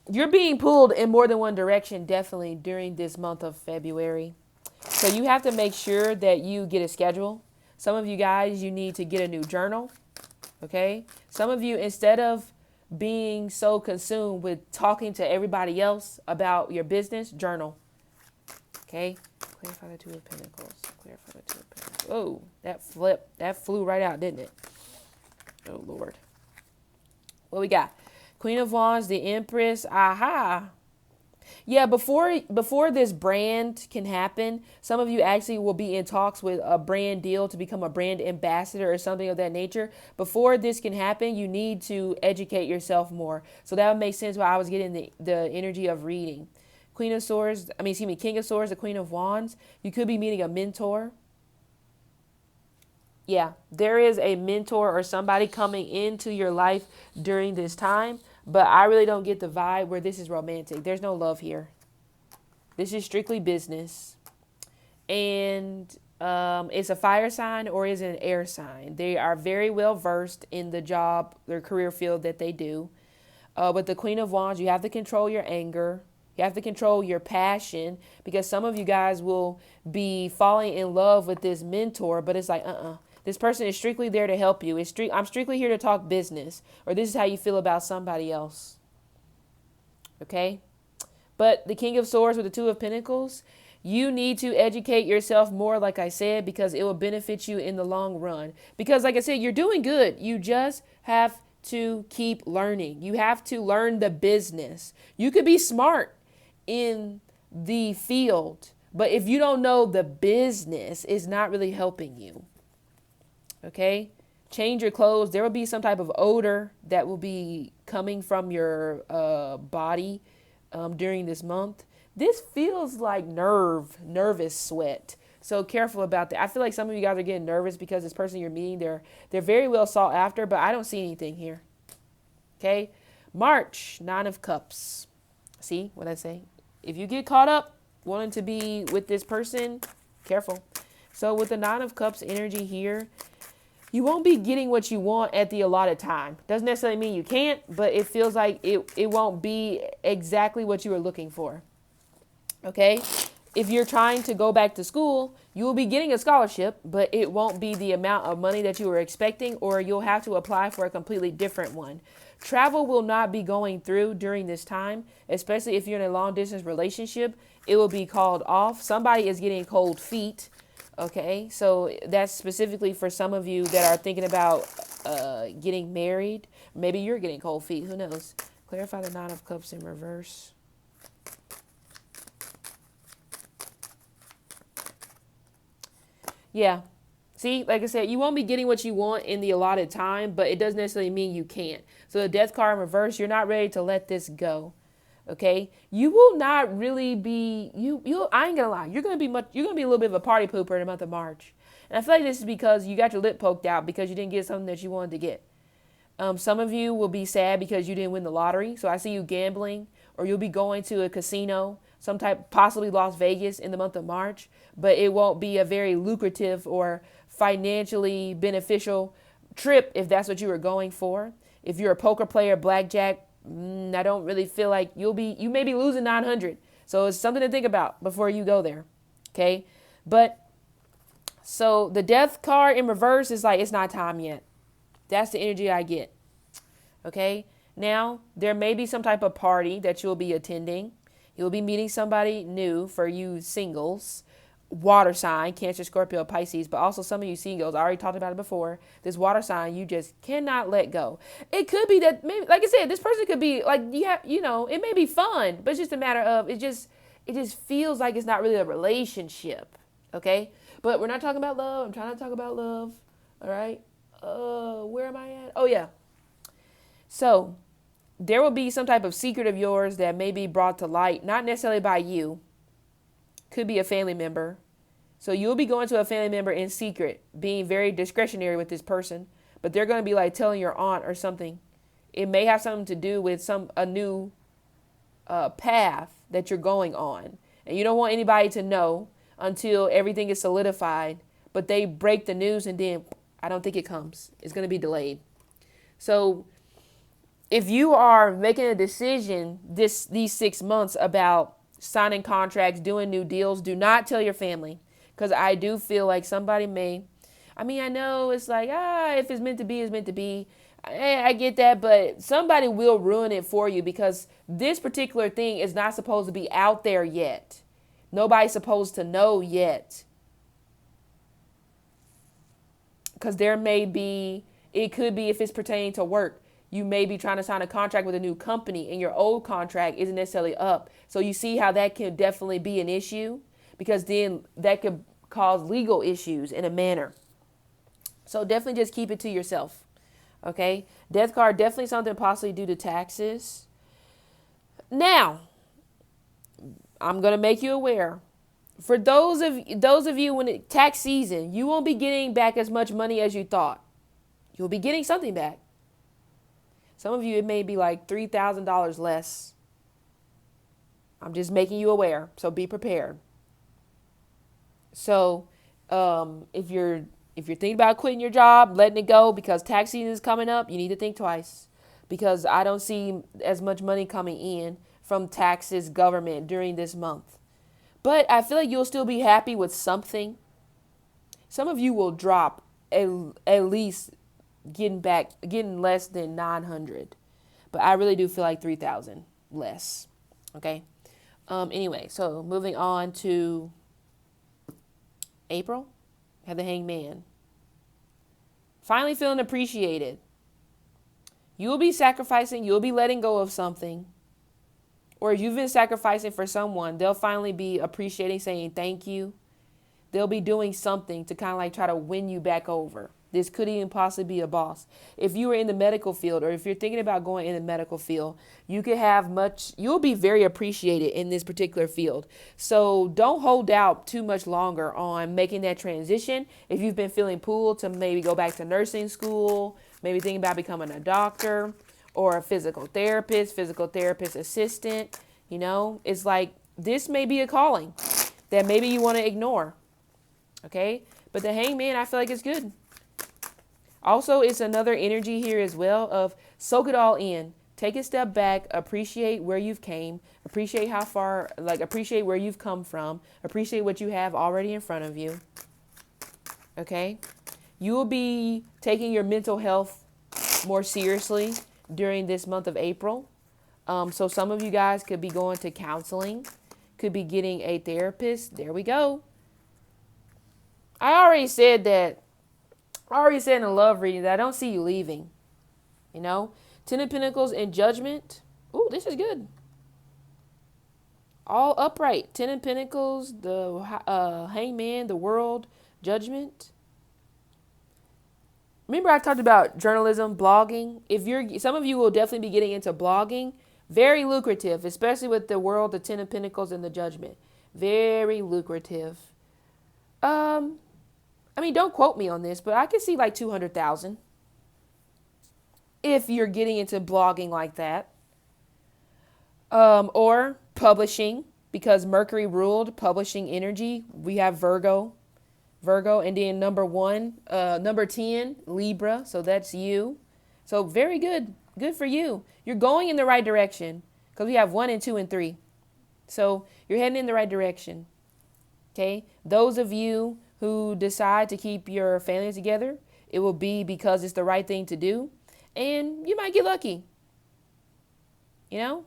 You're being pulled in more than one direction, definitely, during this month of February. So you have to make sure that you get a schedule. Some of you guys, you need to get a new journal. Okay. Some of you, instead of being so consumed with talking to everybody else about your business, journal. Okay. Clarify the Two of Pentacles. Clarify the Two of Pentacles. Oh, that flew right out, didn't it? Oh, Lord. What we got? Queen of Wands, the Empress. Aha. Yeah, before this brand can happen, some of you actually will be in talks with a brand deal to become a brand ambassador or something of that nature. Before this can happen, you need to educate yourself more. So that would make sense why I was getting the energy of reading. King of Swords, the Queen of Wands. You could be meeting a mentor. Yeah, there is a mentor or somebody coming into your life during this time. But I really don't get the vibe where this is romantic. There's no love here. This is strictly business. And it's a fire sign or is it an air sign. They are very well versed in the job, their career field that they do. With the Queen of Wands, you have to control your anger. You have to control your passion because some of you guys will be falling in love with this mentor, but it's like, This person is strictly there to help you. I'm strictly here to talk business, or this is how you feel about somebody else. Okay? But the King of Swords with the Two of Pentacles, you need to educate yourself more, like I said, because it will benefit you in the long run. Because like I said, you're doing good. You just have to keep learning. You have to learn the business. You could be smart in the field, but if you don't know the business, it's not really helping you. Okay, change your clothes. There will be some type of odor that will be coming from your body during this month. This feels like nervous sweat. So careful about that. I feel like some of you guys are getting nervous because this person you're meeting, they're very well sought after, but I don't see anything here. Okay. March, 9 of Cups. See what I say? If you get caught up wanting to be with this person, careful. So with the 9 of Cups energy here, you won't be getting what you want at the allotted time. Doesn't necessarily mean you can't, but it feels like it won't be exactly what you were looking for. Okay? If you're trying to go back to school, you will be getting a scholarship, but it won't be the amount of money that you were expecting, or you'll have to apply for a completely different one. Travel will not be going through during this time, especially if you're in a long distance relationship. It will be called off. Somebody is getting cold feet. Okay, so that's specifically for some of you that are thinking about getting married. Maybe you're getting cold feet. Who knows? Clarify the 9 of Cups in reverse. Yeah. See, like I said, you won't be getting what you want in the allotted time, but it doesn't necessarily mean you can't. So the Death card in reverse, you're not ready to let this go. Okay, you will not really be I ain't gonna lie, you're gonna be a little bit of a party pooper in the month of March. And I feel like this is because you got your lip poked out because you didn't get something that you wanted to get. Some of you will be sad because you didn't win the lottery. So I see you gambling, or you'll be going to a casino, some type, possibly Las Vegas in the month of March, but it won't be a very lucrative or financially beneficial trip if that's what you were going for. If you're a poker player, blackjack, I don't really feel like you may be losing 900. So it's something to think about before you go there. Okay. But so the Death card in reverse is like, it's not time yet. That's the energy I get. Okay. Now there may be some type of party that you'll be attending. You'll be meeting somebody new for you singles. Water sign, Cancer, Scorpio, Pisces, but also some of you singles, I already talked about it before. This water sign, you just cannot let go. It could be that maybe, like I said, this person could be like, it may be fun, but it's just a matter of, it just feels like it's not really a relationship. Okay. But we're not talking about love. I'm trying to talk about love. All right. Where am I at? Oh yeah. So there will be some type of secret of yours that may be brought to light, not necessarily by you. Could be a family member. So you'll be going to a family member in secret, being very discretionary with this person, but they're going to be like telling your aunt or something. It may have something to do with a new path that you're going on. And you don't want anybody to know until everything is solidified, but they break the news and then I don't think it comes. It's going to be delayed. So if you are making a decision these 6 months about signing contracts, doing new deals, do not tell your family, because I do feel like somebody I know it's like, if it's meant to be, it's meant to be. I get that, but somebody will ruin it for you because this particular thing is not supposed to be out there yet. Nobody's supposed to know yet. Because it could be if it's pertaining to work. You may be trying to sign a contract with a new company and your old contract isn't necessarily up. So you see how that can definitely be an issue, because then that could cause legal issues in a manner. So definitely just keep it to yourself. Okay. Death card, definitely something possibly due to taxes. Now, I'm going to make you aware. For those of you when it's tax season, you won't be getting back as much money as you thought. You'll be getting something back. Some of you, it may be like $3,000 less. I'm just making you aware, so be prepared. So if you're thinking about quitting your job, letting it go because tax season is coming up, you need to think twice, because I don't see as much money coming in from taxes, government during this month. But I feel like you'll still be happy with something. Some of you will drop at least getting less than 900, but I really do feel like 3,000 less. Okay. Anyway, so moving on to April, have the Hangman. Finally feeling appreciated. You will be sacrificing. You'll be letting go of something. Or if you've been sacrificing for someone, they'll finally be appreciating, saying thank you. They'll be doing something to kind of like try to win you back over. This could even possibly be a boss. If you were in the medical field, or if you're thinking about going in the medical field, you'll be very appreciated in this particular field. So don't hold out too much longer on making that transition. If you've been feeling pulled to maybe go back to nursing school, maybe thinking about becoming a doctor or a physical therapist assistant, it's like this may be a calling that maybe you want to ignore. Okay. But the Hangman, I feel like it's good. Also, it's another energy here as well of soak it all in. Take a step back, appreciate where you've came, appreciate how far, appreciate where you've come from, appreciate what you have already in front of you. Okay? You will be taking your mental health more seriously during this month of April. So some of you guys could be going to counseling, could be getting a therapist. There we go. I already said in the love reading that I don't see you leaving. Ten of Pentacles and Judgment. Ooh, this is good. All upright. Ten of Pentacles, the Hangman, the World, Judgment. Remember I talked about journalism, blogging. Some of you will definitely be getting into blogging. Very lucrative, especially with the World, the Ten of Pentacles, and the Judgment. Very lucrative. Don't quote me on this, but I can see like 200,000 if you're getting into blogging like that. Or publishing, because Mercury ruled publishing energy. We have Virgo, and then number 10, Libra. So that's you. So very good. Good for you. You're going in the right direction because we have 1 and 2 and 3. So you're heading in the right direction. Okay. Those of you who decide to keep your family together, it will be because it's the right thing to do. And you might get lucky. You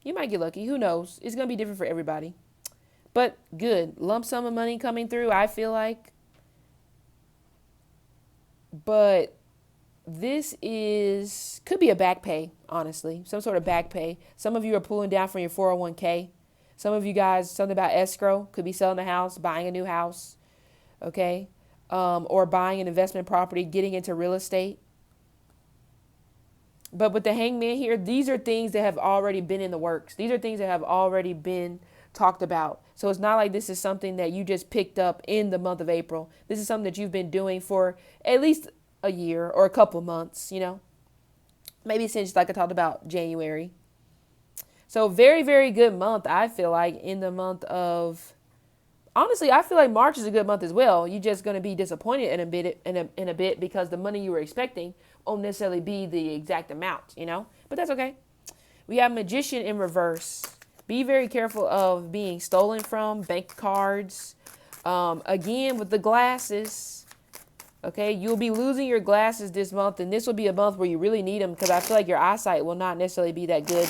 might get lucky. Who knows? It's going to be different for everybody. But good. Lump sum of money coming through, I feel like. But this could be a back pay, honestly. Some sort of back pay. Some of you are pulling down from your 401k. Some of you guys, something about escrow. Could be selling a house, buying a new house. Okay. Or buying an investment property, getting into real estate. But with the Hangman here, these are things that have already been in the works. These are things that have already been talked about. So it's not like this is something that you just picked up in the month of April. This is something that you've been doing for at least a year or a couple of months, maybe since, like I talked about, January. So very, very good month, I feel like, in the month of... Honestly, I feel like March is a good month as well. You're just going to be disappointed in a bit because the money you were expecting won't necessarily be the exact amount, But that's okay. We have Magician in reverse. Be very careful of being stolen from, bank cards. Again, with the glasses. Okay, you'll be losing your glasses this month, and this will be a month where you really need them because I feel like your eyesight will not necessarily be that good.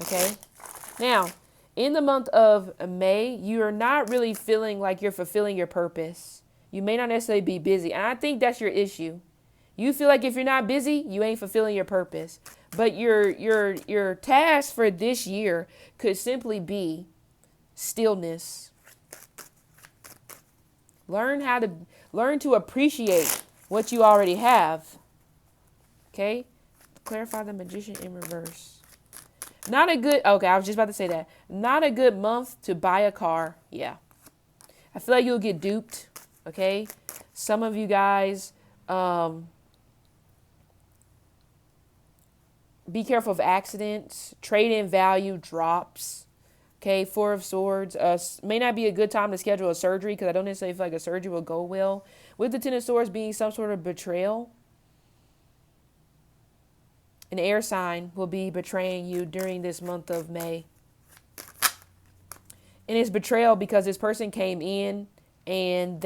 Okay, now... in the month of May, you are not really feeling like you're fulfilling your purpose. You may not necessarily be busy. And I think that's your issue. You feel like if you're not busy, you ain't fulfilling your purpose. But your task for this year could simply be stillness. Learn to appreciate what you already have. Okay? Clarify the Magician in reverse. Okay, I was just about to say that. Not a good month to buy a car. Yeah. I feel like you'll get duped. Okay. Some of you guys, be careful of accidents. Trade-in value drops. Okay. 4 of Swords. May not be a good time to schedule a surgery because I don't necessarily feel like a surgery will go well. With the 10 of Swords being some sort of betrayal. An air sign will be betraying you during this month of May. And it's betrayal because this person came in and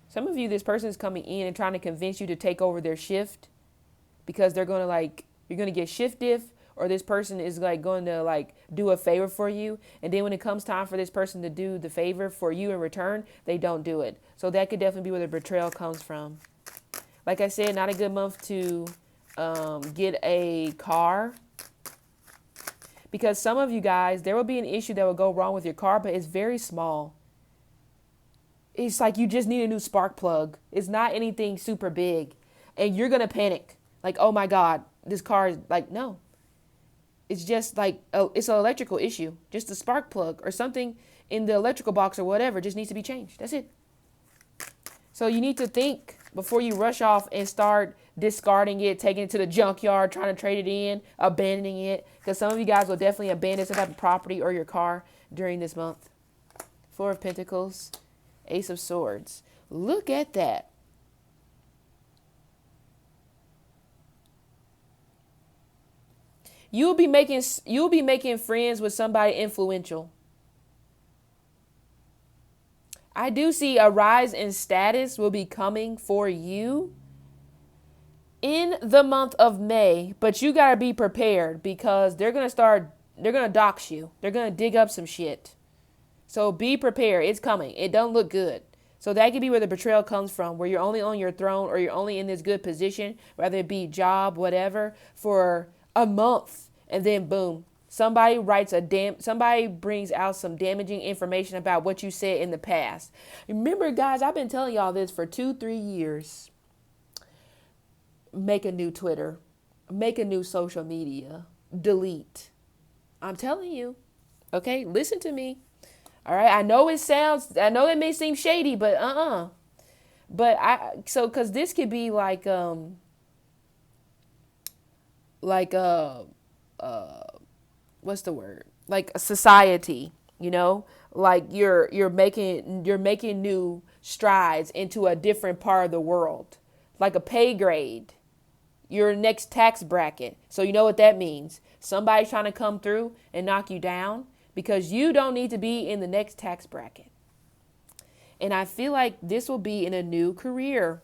some of you, this person is coming in and trying to convince you to take over their shift because they're going to you're going to get shift diff, or this person is going to do a favor for you. And then when it comes time for this person to do the favor for you in return, they don't do it. So that could definitely be where the betrayal comes from. Like I said, not a good month to get a car. Because some of you guys, there will be an issue that will go wrong with your car, but it's very small. It's like you just need a new spark plug. It's not anything super big. And you're going to panic. Like, oh my God, this car is like, no. It's just like, oh, it's an electrical issue. Just a spark plug or something in the electrical box or whatever just needs to be changed. That's it. So you need to think before you rush off and start discarding it, taking it to the junkyard, trying to trade it in, abandoning it. Because some of you guys will definitely abandon some type of property or your car during this month. Four of Pentacles, Ace of Swords. Look at that. You'll be making friends with somebody influential. I do see a rise in status will be coming for you in the month of May, but you got to be prepared because they're going to dox you. They're going to dig up some shit. So be prepared. It's coming. It don't look good. So that could be where the betrayal comes from, where you're only on your throne or you're only in this good position, whether it be job, whatever, for a month. And then boom, somebody brings out some damaging information about what you said in the past. Remember, guys, I've been telling y'all this for 2-3 years. Make a new Twitter, make a new social media, delete. I'm telling you. Okay, listen to me. All right, I know it may seem shady, but because this could be like what's the word? Like a society, like you're making new strides into a different part of the world, like a pay grade, your next tax bracket. So you know what that means. Somebody's trying to come through and knock you down because you don't need to be in the next tax bracket. And I feel like this will be in a new career,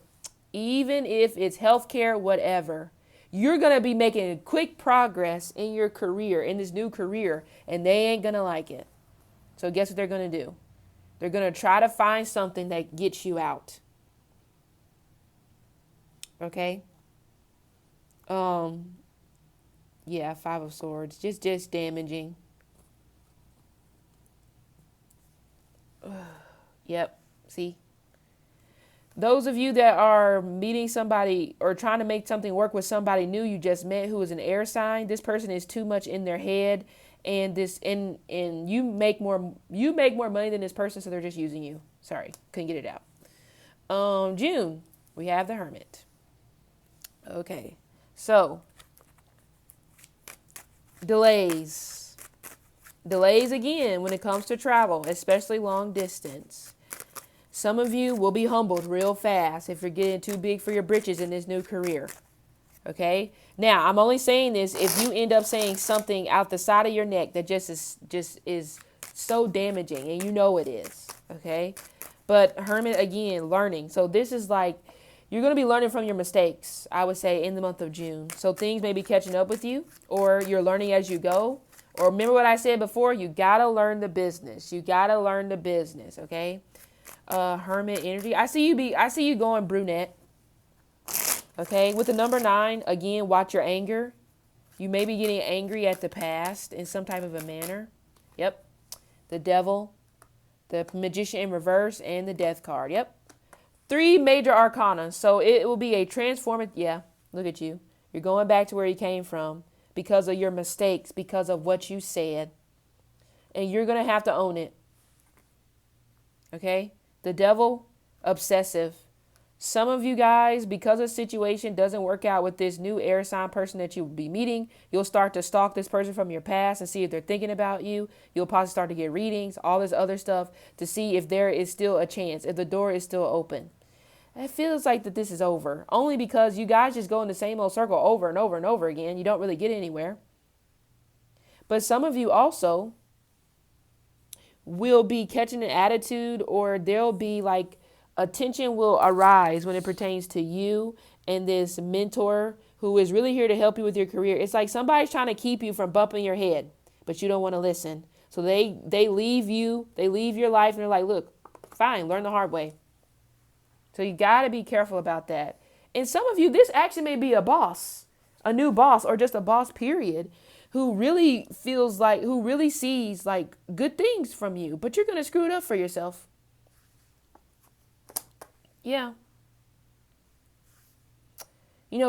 even if it's healthcare, whatever. You're going to be making quick progress in your career, in this new career, and they ain't going to like it. So guess what they're going to do? They're going to try to find something that gets you out. Okay? Yeah, Five of Swords. Just damaging. Yep. See? Those of you that are meeting somebody or trying to make something work with somebody new you just met who is an air sign, this person is too much in their head, and you make more money than this person, so they're just using you. Sorry, couldn't get it out. June, we have the Hermit. Okay, so delays again when it comes to travel, especially long distance. Some of you will be humbled real fast if you're getting too big for your britches in this new career. Okay? Now, I'm only saying this if you end up saying something out the side of your neck that just is so damaging, and you know it is. Okay? But Hermit, again, learning. So this is like, you're going to be learning from your mistakes, I would say, in the month of June. So things may be catching up with you, or you're learning as you go. Or remember what I said before, you got to learn the business. You got to learn the business, okay? Hermit energy. I see you going brunette. Okay, with the number 9, again, watch your anger. You may be getting angry at the past in some type of a manner. Yep. The Devil, the Magician in reverse, and the Death card. Yep. 3 major arcana. So it will be a transformative. Yeah, look at you. You're going back to where you came from because of your mistakes, because of what you said. And you're going to have to own it. Okay? The Devil, obsessive. Some of you guys, because a situation doesn't work out with this new air sign person that you'll be meeting, you'll start to stalk this person from your past and see if they're thinking about you. You'll possibly start to get readings, all this other stuff to see if there is still a chance, if the door is still open. It feels like that this is over, only because you guys just go in the same old circle over and over and over again. You don't really get anywhere. But some of you also will be catching an attitude, or there'll be like attention will arise when it pertains to you and this mentor who is really here to help you with your career. It's like somebody's trying to keep you from bumping your head, but you don't want to listen. So they leave your life, and they're like, look, fine, learn the hard way. So you got to be careful about that. And some of you, this actually may be a boss, a new boss, or just a boss, period, who really sees like good things from you, but you're going to screw it up for yourself. Yeah.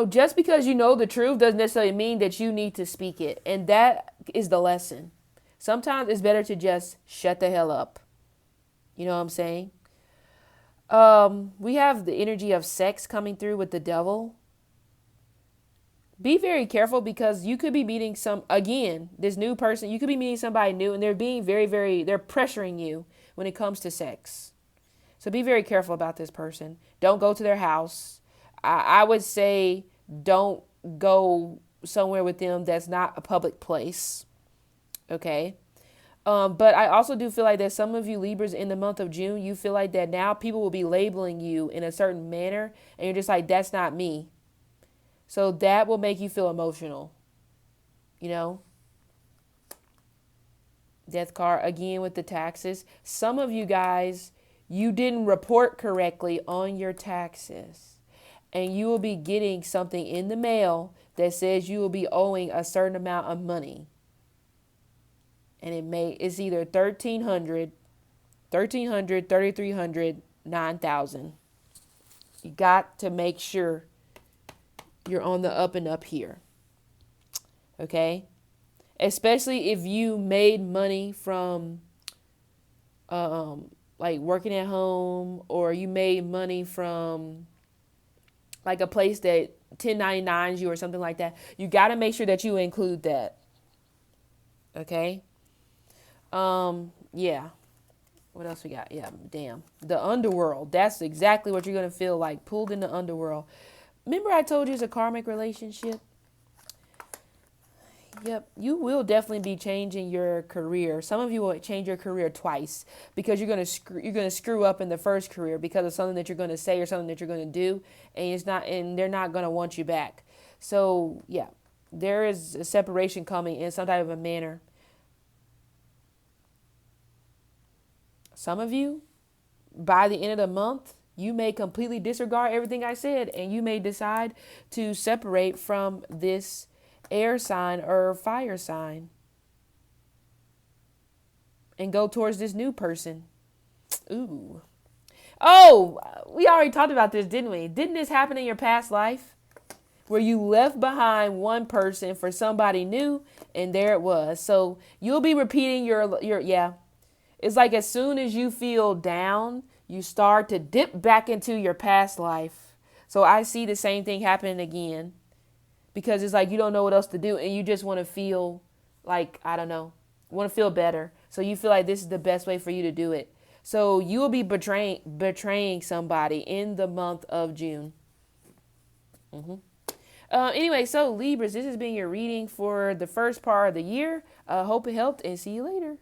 Just because you know the truth doesn't necessarily mean that you need to speak it. And that is the lesson. Sometimes it's better to just shut the hell up. You know what I'm saying? We have the energy of sex coming through with the devil. Be very careful because you could be meeting this new person. You could be meeting somebody new and they're being they're pressuring you when it comes to sex. So be very careful about this person. Don't go to their house. I would say don't go somewhere with them that's not a public place. Okay. But I also do feel like that some of you Libras in the month of June, you feel like that now people will be labeling you in a certain manner and you're just like, that's not me. So that will make you feel emotional. Death card again with the taxes. Some of you guys, you didn't report correctly on your taxes. And you will be getting something in the mail that says you will be owing a certain amount of money. And it's either 1,300, 3,300, 9,000. You got to make sure you're on the up and up here. Okay? Especially if you made money from like working at home, or you made money from like a place that 1099s you or something like that. You got to make sure that you include that. Okay? Yeah. What else we got? Yeah, damn. The underworld. That's exactly what you're going to feel like, pulled in the underworld. Remember I told you it's a karmic relationship? Yep. You will definitely be changing your career. Some of you will change your career twice because you're going to screw up in the first career because of something that you're going to say or something that you're going to do, and they're not going to want you back. So, yeah. There is a separation coming in some type of a manner. Some of you, by the end of the month, you may completely disregard everything I said, and you may decide to separate from this air sign or fire sign and go towards this new person. Ooh. Oh, we already talked about this, didn't we? Didn't this happen in your past life? Where you left behind one person for somebody new, and there it was. So you'll be repeating yeah. It's like as soon as you feel down, you start to dip back into your past life. So I see the same thing happening again, because it's like you don't know what else to do and you just want to feel like, I don't know, want to feel better. So you feel like this is the best way for you to do it. So you will be betraying somebody in the month of June. Anyway, so Libras, this has been your reading for the first part of the year. Hope it helped, and see you later.